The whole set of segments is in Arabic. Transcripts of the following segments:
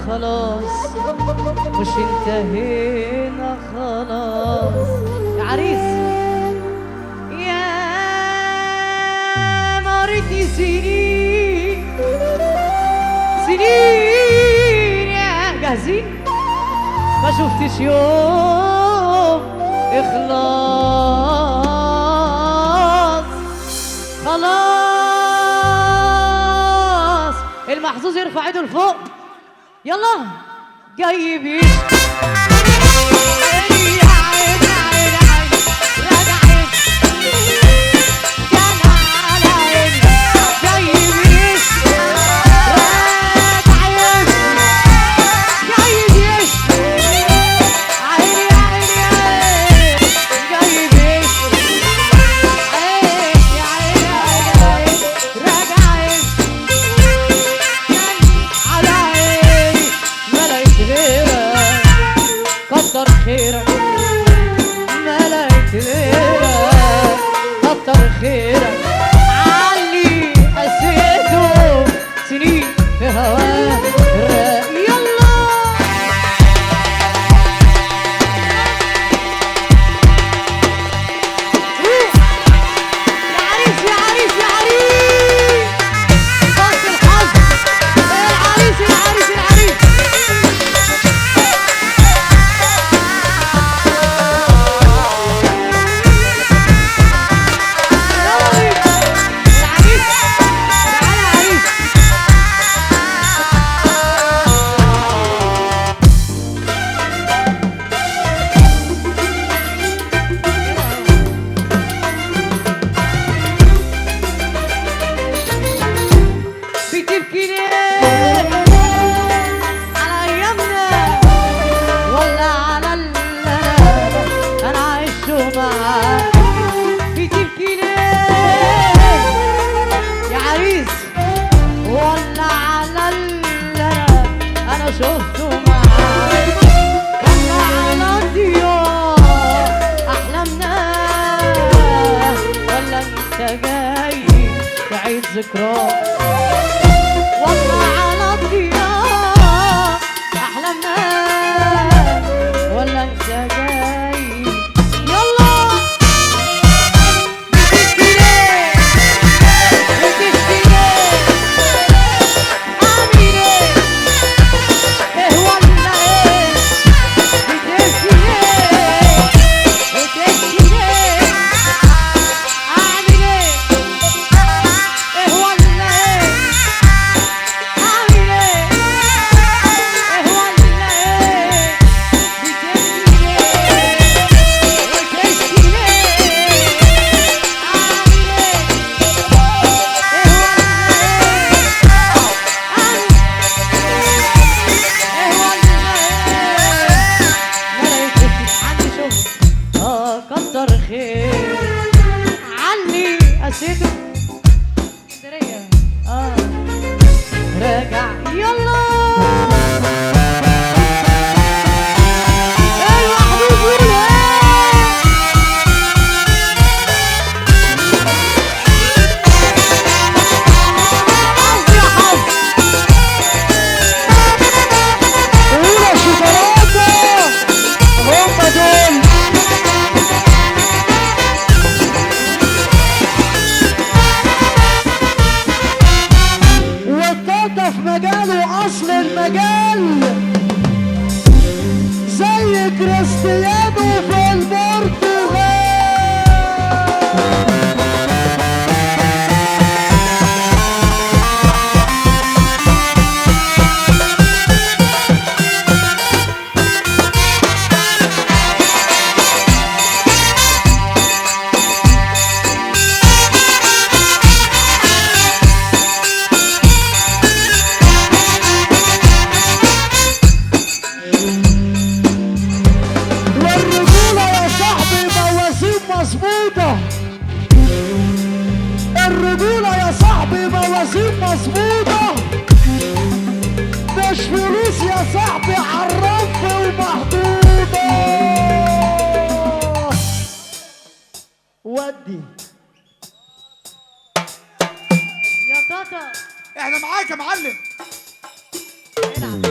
خلاص مش انتهينا خلاص يا عريس. يا مرتي سنين سنين يا جاهزين ما شفتش يوم اخلاص. خلاص المحظوظ يرفع ايده لفوق يلا جاي بيشتي كتر خيرك علي قسيته سنين في هواك يلا يا عريس يا عريس يا عريس فرص الحظ العريس العريس العريس شفته معاك ولا على ضياء أحلامنا ولا أنت جاي تعيد ذكرى ولا على ضياء أحلامنا ولا أنت جاي يلا كتر خير علي قسيته اسكندريه راجع يلا في مجاله اصل المجال زي كريستيانو في البرتغال. الرجولة يا صاحبي موازين مظبوطة مش فلوس يا صاحبي عالرف ومحدودة. ودي يا تاتا احنا معاك يا معلم. العب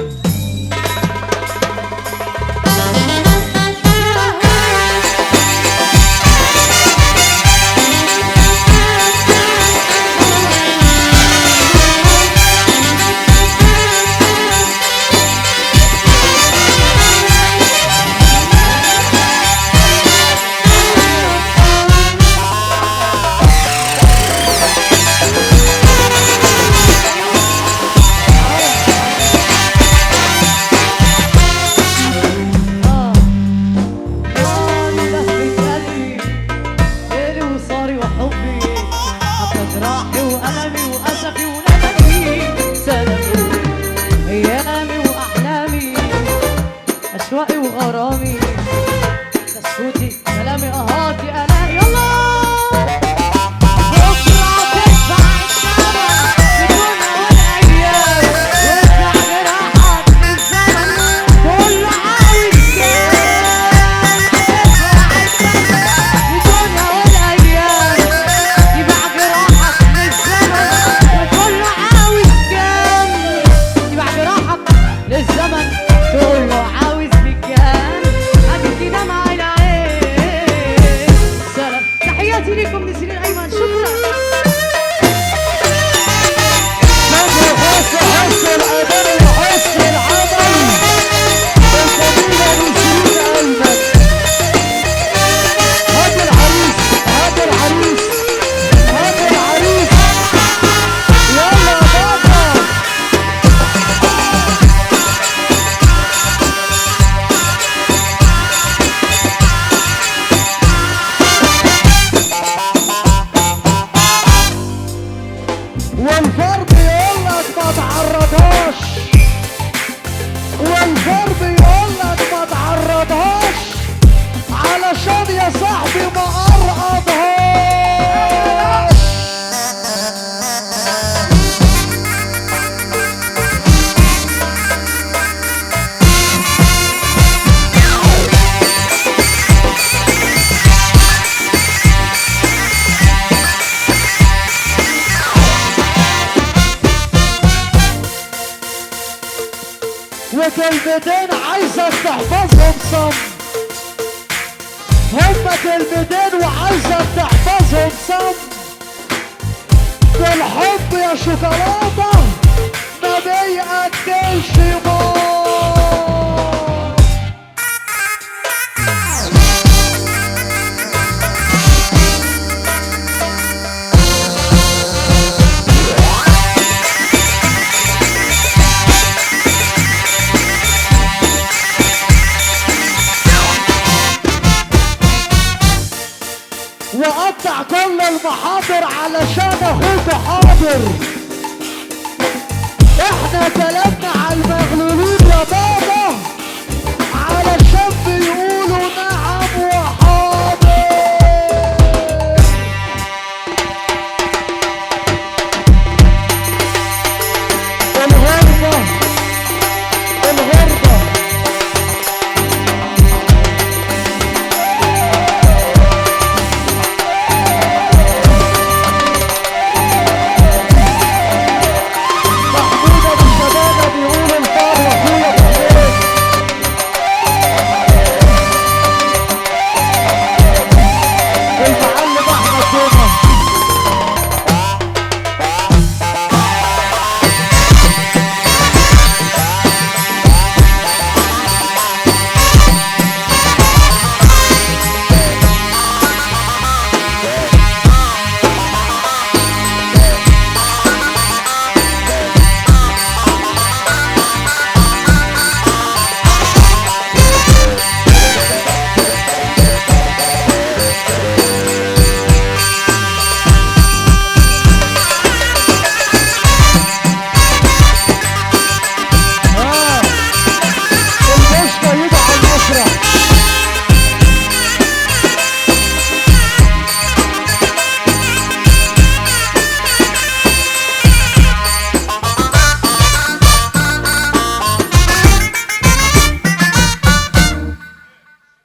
والفرد يقول لك ما تعرضهاش، والفرد يقول لك ما تعرضهاش علشان يا صاحبي ما ارقضهاش. وكلمتين عايزك تحفظهم صم، هما كلمتين وعايزك تحفظهم صم. الحب يا شوكولاتة ما بيأكلش موت. وقطع كل المحاضر علشان اخوك حاضر. احنا كلامنا على المغلولين يا بابا علشان بيقولوا نعم وحاضر. الغربة الغربة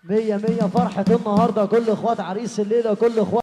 مية مية. فرحة النهاردة كل اخوات عريس الليلة، كل اخوات